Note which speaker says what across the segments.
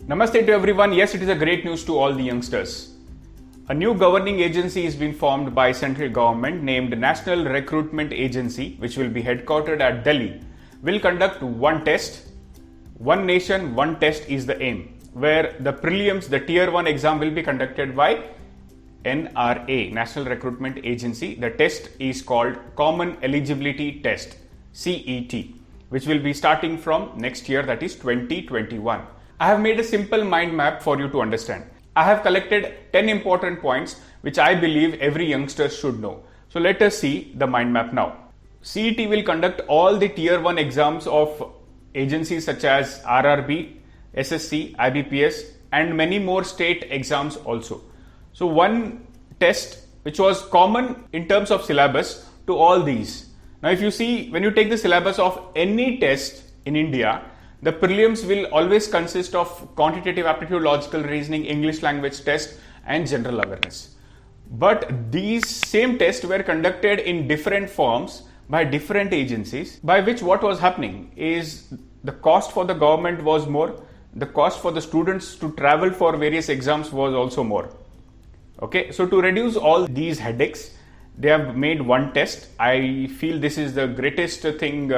Speaker 1: Namaste to everyone. Yes, it is a great news to all the youngsters. A new governing agency has been formed by central government named National Recruitment Agency, which will be headquartered at Delhi, will conduct one test. One nation, one test is the aim, where the prelims, the tier 1 exam will be conducted by NRA, National Recruitment Agency. The test is called Common Eligibility Test, CET, which will be starting from next year, that is 2021. I have made a simple mind map for you to understand. I have collected 10 important points which I believe every youngster should know. So let us see the mind map now. CET will conduct all the tier 1 exams of agencies such as RRB, SSC, IBPS and many more state exams also. So one test which was common in terms of syllabus to all these. Now if you see, when you take the syllabus of any test in India, the prelims will always consist of quantitative aptitude, logical reasoning, English language test and general awareness. But these same tests were conducted in different forms by different agencies, by which what was happening is the cost for the government was more, the cost for the students to travel for various exams was also more. Okay, so to reduce all these headaches, they have made one test. I feel this is the greatest thing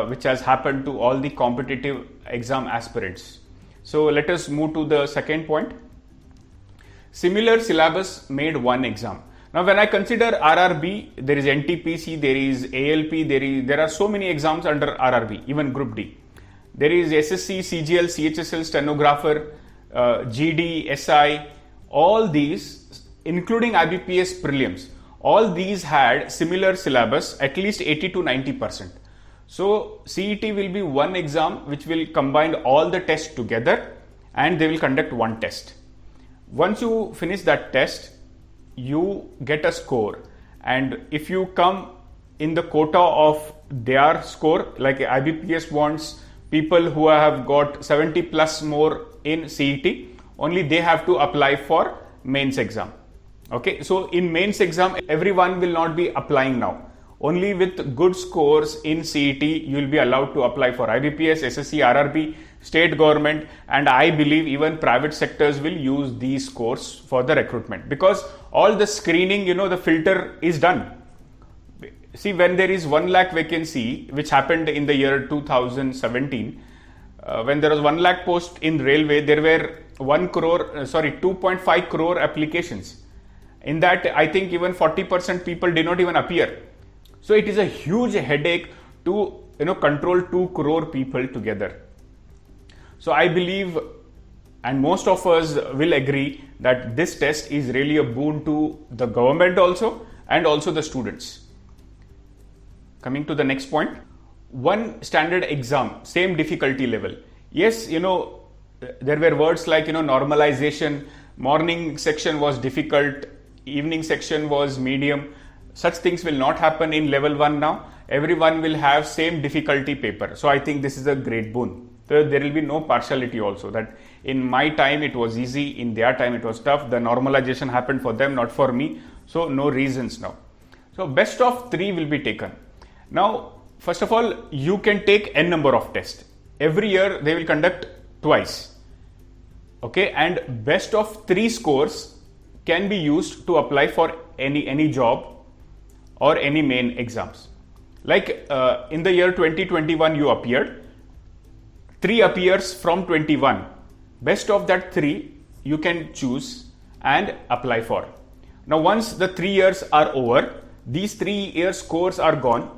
Speaker 1: which has happened to all the competitive exam aspirants. So let us move to the second point. Similar syllabus made one exam. Now when I consider RRB, there is NTPC, there is ALP, there are so many exams under RRB, even Group D. There is SSC, CGL, CHSL, stenographer, GD, SI, all these, including IBPS prelims, all these had similar syllabus, at least 80 to 90%. So CET will be one exam which will combine all the tests together and they will conduct one test. Once you finish that test, you get a score, and if you come in the quota of their score, like IBPS wants people who have got 70 plus more in CET, only they have to apply for mains exam. Okay, so in mains exam, everyone will not be applying now. Only with good scores in CET, you will be allowed to apply for IBPS, SSC, RRB, state government, and I believe even private sectors will use these scores for the recruitment, because all the screening, the filter is done. See, when there is 1 lakh vacancy, which happened in the year 2017, when there was 1 lakh post in railway, there were 2.5 crore applications. In that, I think even 40% people did not even appear. So it is a huge headache to control 2 crore people together. So I believe, and most of us will agree, that this test is really a boon to the government also and also the students. Coming to the next point, one standard exam, same difficulty level. Yes, there were words like normalization, morning section was difficult, evening section was medium. Such things will not happen in level 1 now. Everyone will have same difficulty paper. So I think this is a great boon. There will be no partiality also, that in my time it was easy, in their time it was tough. The normalization happened for them, not for me. So no reasons now. So best of 3 will be taken. Now, first of all, you can take n number of tests. Every year they will conduct twice. Okay, and best of 3 scores can be used to apply for any job or any main exams. Like in the year 2021 you appeared, 3 appears from 21. Best of that 3 you can choose and apply for. Now once the 3 years are over, these 3 year scores are gone,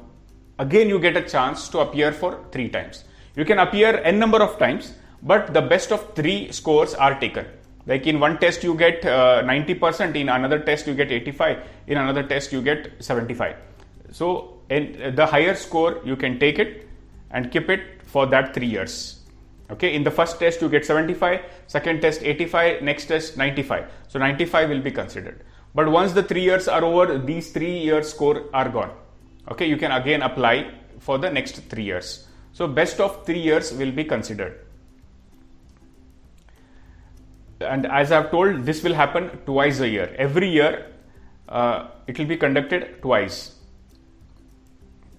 Speaker 1: again you get a chance to appear for 3 times. You can appear n number of times, but the best of 3 scores are taken. Like in one test you get 90%, in another test you get 85, in another test you get 75. So in the higher score you can take it and keep it for that 3 years. Okay, in the first test you get 75, second test 85, next test 95. So 95 will be considered. But once the 3 years are over, these 3 year score are gone. Okay, you can again apply for the next 3 years. So best of 3 years will be considered. And as I've told, this will happen twice a year. Every year it will be conducted twice.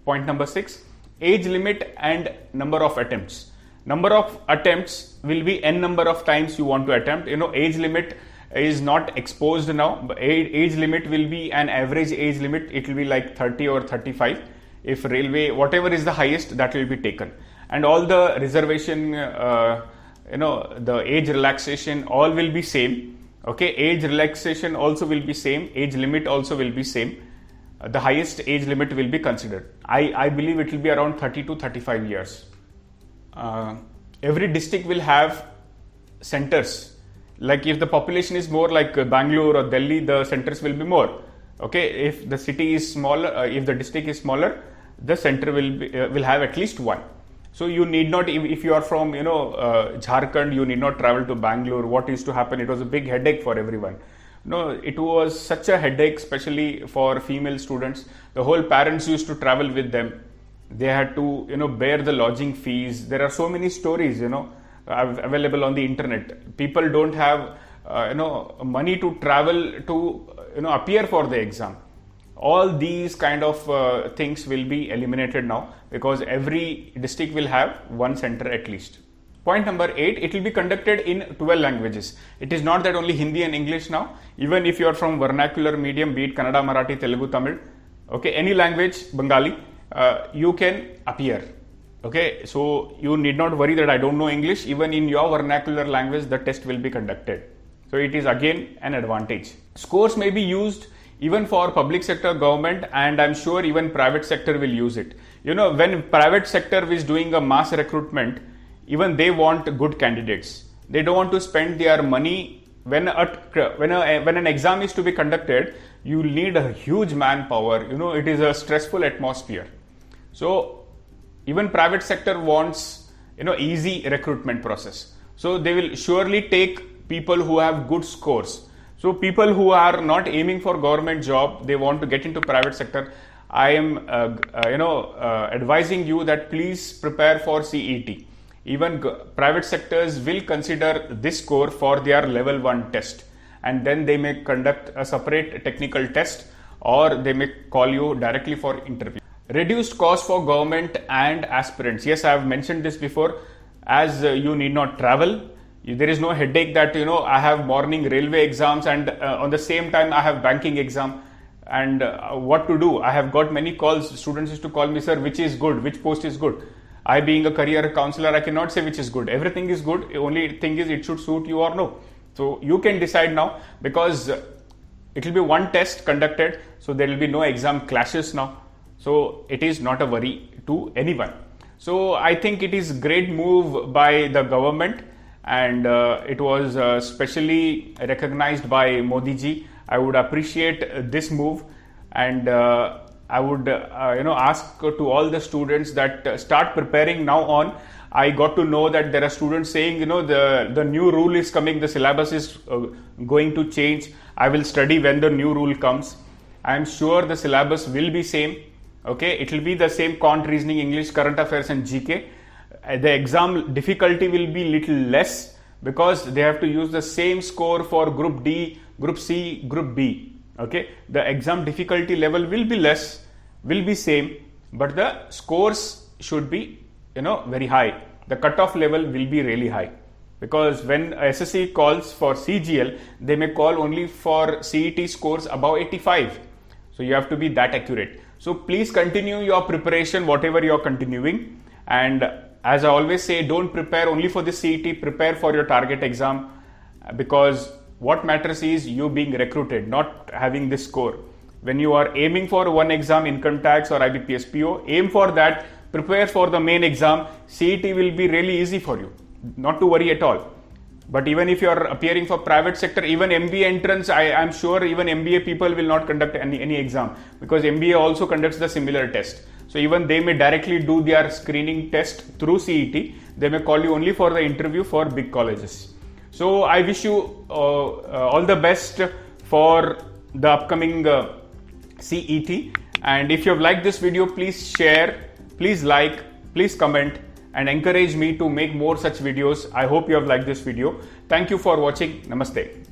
Speaker 1: Point number 6, age limit and number of attempts. Number of attempts will be n number of times you want to attempt. Age limit is not exposed now, but age limit will be an average age limit. It will be like 30 or 35. If railway, whatever is the highest, that will be taken. And all the reservation, the age relaxation, all will be same. Okay, age relaxation also will be same. Age limit also will be same. The highest age limit will be considered. I believe it will be around 30 to 35 years. Every district will have centers. Like if the population is more like Bangalore or Delhi, the centers will be more. Okay, if the city is smaller, if the district is smaller, the center will have at least one. So you need not, if you are from Jharkhand, you need not travel to Bangalore. What used to happen? It was a big headache for everyone. No, it was such a headache, especially for female students. The whole parents used to travel with them. They had to bear the lodging fees. There are so many stories available on the internet. People don't have money to travel to appear for the exam. All these kind of things will be eliminated now, because every district will have one center at least. Point number 8, it will be conducted in 12 languages. It is not that only Hindi and English now. Even if you are from vernacular medium, be it Kannada, Marathi, Telugu, Tamil, okay, any language, Bengali, you can appear. Okay, so you need not worry that I don't know English. Even in your vernacular language, the test will be conducted. So it is again an advantage. Scores may be used even for public sector, government, and I'm sure even private sector will use it. When private sector is doing a mass recruitment, even they want good candidates. They don't want to spend their money. When an exam is to be conducted, you need a huge manpower. It is a stressful atmosphere. So even private sector wants easy recruitment process. So they will surely take people who have good scores. So people who are not aiming for government job, they want to get into private sector. I am advising you that please prepare for CET. Even private sectors will consider this score for their level 1 test, and then they may conduct a separate technical test, or they may call you directly for interview. Reduced cost for government and aspirants. Yes, I have mentioned this before. As you need not travel, there is no headache that I have morning railway exams and on the same time I have banking exam, and what to do. I have got many calls. Students used to call me, sir, which is good, which post is good. I, being a career counselor, I cannot say which is good. Everything is good. Only thing is it should suit you or no. So you can decide now, because it will be one test conducted, so there will be no exam clashes now. So it is not a worry to anyone. So I think it is great move by the government, and it was specially recognized by Modi ji. I would appreciate this move, and I would ask to all the students that start preparing now on. I got to know that there are students saying the new rule is coming, the syllabus is going to change. I will study when the new rule comes. I am sure the syllabus will be same. Okay, it will be the same quant, reasoning, English, current affairs and GK. The exam difficulty will be little less, because they have to use the same score for group D, group C, group B. Okay, the exam difficulty level will be less, will be same, but the scores should be very high. The cutoff level will be really high, because when SSC calls for CGL, they may call only for CET scores above 85. So you have to be that accurate. So please continue your preparation, whatever you are continuing. And as I always say, don't prepare only for the CET, prepare for your target exam, because what matters is you being recruited, not having this score. When you are aiming for one exam, income tax or IBPS PO, aim for that, prepare for the main exam. CET will be really easy for you, not to worry at all. But even if you are appearing for private sector, even MBA entrance, I am sure even MBA people will not conduct any exam, because MBA also conducts the similar test. So even they may directly do their screening test through CET. They may call you only for the interview for big colleges. So I wish you all the best for the upcoming CET. And if you have liked this video, please share, please like, please comment, and encourage me to make more such videos. I hope you have liked this video. Thank you for watching. Namaste.